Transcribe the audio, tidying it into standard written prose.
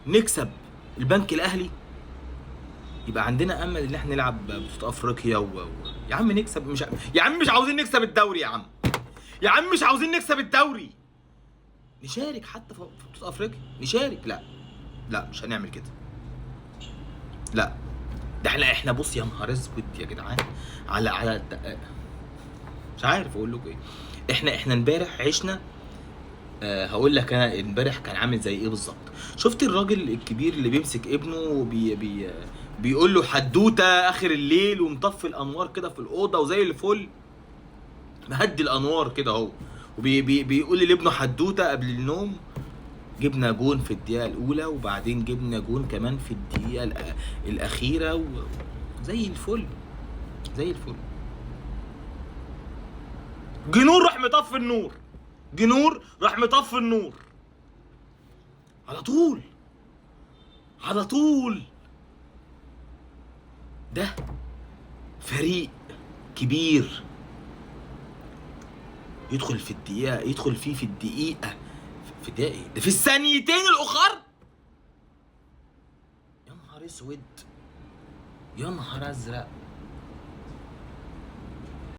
نكسب البنك الاهلي يبقى عندنا امل ان احنا نلعب بطولة افريقيا يا عم نكسب. مش يا عم مش عاوزين نكسب الدوري يا عم. يا عم مش عاوزين نكسب الدوري. نشارك حتى في بطولة افريقيا، نشارك. لا لا مش هنعمل كده. لا ده احنا بص يا نهار اسود يا جدعان على مش عارف اقول لكم ايه. احنا امبارح عشنا. هقول لك انا امبارح كان عامل زي ايه بالظبط. شفت الراجل الكبير اللي بيمسك ابنه بيقول له حدوته اخر الليل ومطفي الانوار كده في الاوضه وزي الفل مهدي الانوار كده اهو بيقول لابنه حدوته قبل النوم. جبنا جون في الدقيقه الاولى وبعدين جبنا جون كمان في الدقيقه الاخيره زي الفل زي الفل. جنور راح مطفي النور. جنور راح مطفي النور على طول على طول. ده فريق كبير يدخل في الدقيقة، يدخل فيه في الدقيقة، في الدقيقة ايه؟ ده في الثانيتين الأخر. يا نهار اسود يا نهار ازرق.